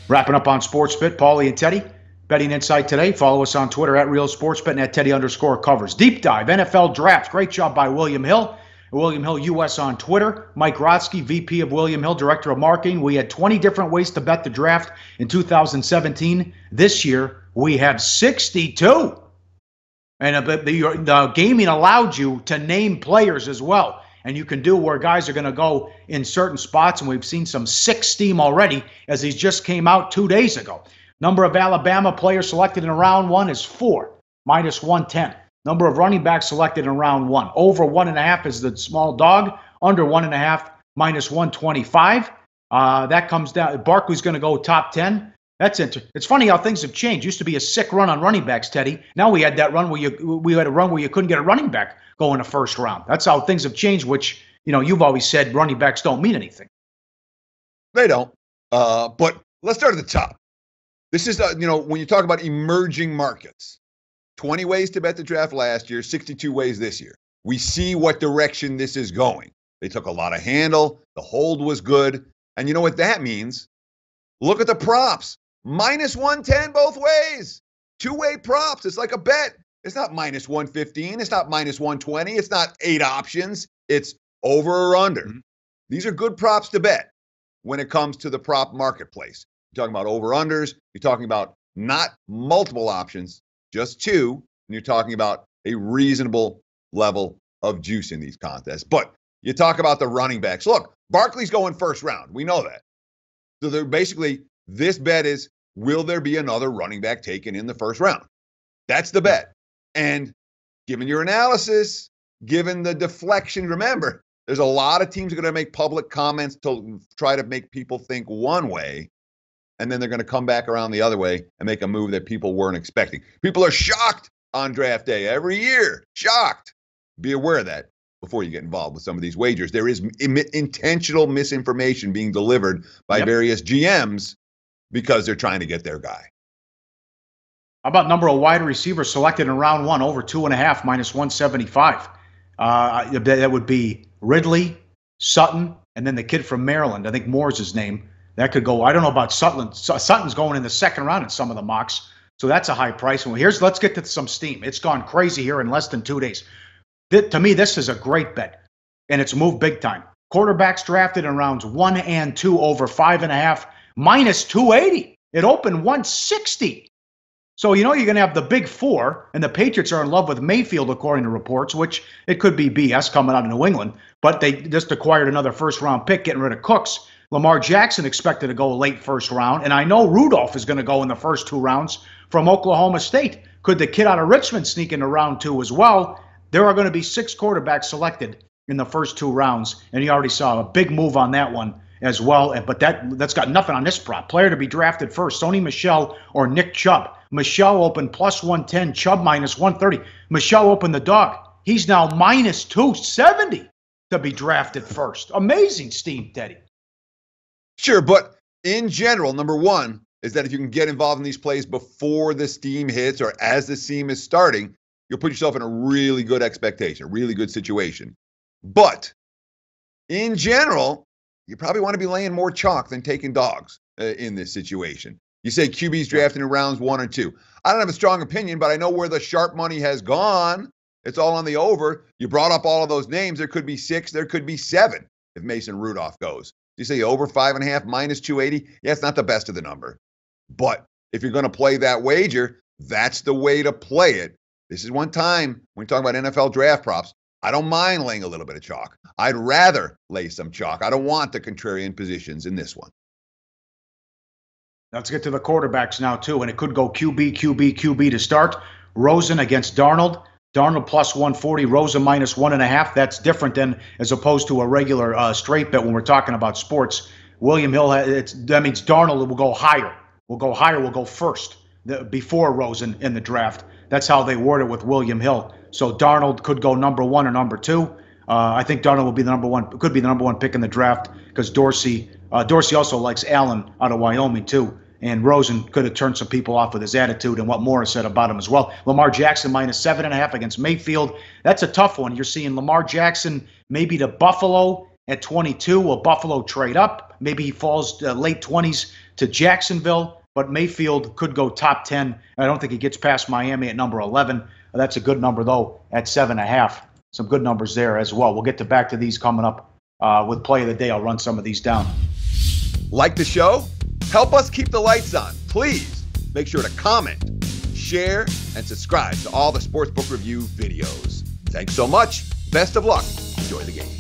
Wrapping up on SportsBit, Pauly and Teddy. Betting Insight today. Follow us on Twitter at RealSportsBet and at Teddy_covers. Deep Dive, NFL Draft. Great job by William Hill. William Hill US on Twitter. Mike Rotsky, VP of William Hill, Director of Marketing. We had 20 different ways to bet the draft in 2017. This year, we have 62. And the gaming allowed you to name players as well. And you can do where guys are going to go in certain spots. And we've seen some sick steam already as these just came out 2 days ago. Number of Alabama players selected in round one is 4, minus 110. Number of running backs selected in round one. Over 1.5 is the small dog. Under 1.5, minus 125. That comes down. Barkley's going to go top 10. That's interesting. It's funny how things have changed. Used to be a sick run on running backs, Teddy. Now we had that run where we had a run where you couldn't get a running back go in the first round. That's how things have changed, which, you've always said running backs don't mean anything. They don't. But let's start at the top. This is, when you talk about emerging markets, 20 ways to bet the draft last year, 62 ways this year. We see what direction this is going. They took a lot of handle. The hold was good. And you know what that means? Look at the props. Minus 110 both ways. Two-way props. It's like a bet. It's not minus 115. It's not minus 120. It's not 8 options. It's over or under. Mm-hmm. These are good props to bet when it comes to the prop marketplace. You're talking about over-unders. You're talking about not multiple options, just 2. And you're talking about a reasonable level of juice in these contests. But you talk about the running backs. Look, Barkley's going first round. We know that. So they're basically, this bet is, will there be another running back taken in the first round? That's the bet. And given your analysis, given the deflection, remember, there's a lot of teams that are going to make public comments to try to make people think one way, and then they're going to come back around the other way and make a move that people weren't expecting. People are shocked on draft day every year. Shocked. Be aware of that before you get involved with some of these wagers. There is intentional misinformation being delivered by various GMs because they're trying to get their guy. How about number of wide receivers selected in round one, over 2.5, minus 175? That would be Ridley, Sutton, and then the kid from Maryland. I think Moore's his name. That could go. I don't know about Sutton. Sutton's going in the second round in some of the mocks. So that's a high price. And let's get to some steam. It's gone crazy here in less than 2 days. To me, this is a great bet, and it's moved big time. Quarterbacks drafted in rounds 1 and 2 over 5.5, minus 280. It opened 160. So you're going to have the big 4, and the Patriots are in love with Mayfield, according to reports, which it could be BS coming out of New England, but they just acquired another first-round pick, getting rid of Cooks. Lamar Jackson expected to go late first round, and I know Rudolph is going to go in the first 2 rounds from Oklahoma State. Could the kid out of Richmond sneak into round 2 as well? There are going to be 6 quarterbacks selected in the first 2 rounds, and you already saw a big move on that one as well. But that's got nothing on this prop. Player to be drafted first, Sony Michel or Nick Chubb. Michel opened plus 110, Chubb minus 130. Michel opened the dog. He's now minus 270 to be drafted first. Amazing steam, Teddy. Sure, but in general, number one is that if you can get involved in these plays before the steam hits or as the steam is starting, you'll put yourself in a really good expectation, a really good situation. But in general, you probably want to be laying more chalk than taking dogs in this situation. You say QB's drafted in rounds 1 and 2. I don't have a strong opinion, but I know where the sharp money has gone. It's all on the over. You brought up all of those names. There could be 6. There could be 7 if Mason Rudolph goes. You say over 5.5, minus 280. Yeah, it's not the best of the number. But if you're going to play that wager, that's the way to play it. This is one time when you talk about NFL draft props, I don't mind laying a little bit of chalk. I'd rather lay some chalk. I don't want the contrarian positions in this one. Let's get to the quarterbacks now, too. And it could go QB to start. Rosen against Darnold. Darnold plus 140, Rosen minus 1.5. That's different than as opposed to a regular straight bet when we're talking about sports. William Hill, that means Darnold will go higher. Will go first before Rosen in the draft. That's how they word it with William Hill. So Darnold could go number 1 or number 2. I think Darnold will be the number 1, could be the number 1 pick in the draft because Dorsey also likes Allen out of Wyoming too. And Rosen could have turned some people off with his attitude and what Morris said about him as well. Lamar Jackson minus 7.5 against Mayfield. That's a tough one. You're seeing Lamar Jackson maybe to Buffalo at 22. Will Buffalo trade up? Maybe he falls late 20s to Jacksonville, but Mayfield could go top 10. I don't think he gets past Miami at number 11. That's a good number, though, at 7.5. Some good numbers there as well. We'll get back to these coming up with Play of the Day. I'll run some of these down. Like the show? Help us keep the lights on. Please make sure to comment, share, and subscribe to all the Sportsbook Review videos. Thanks so much. Best of luck. Enjoy the game.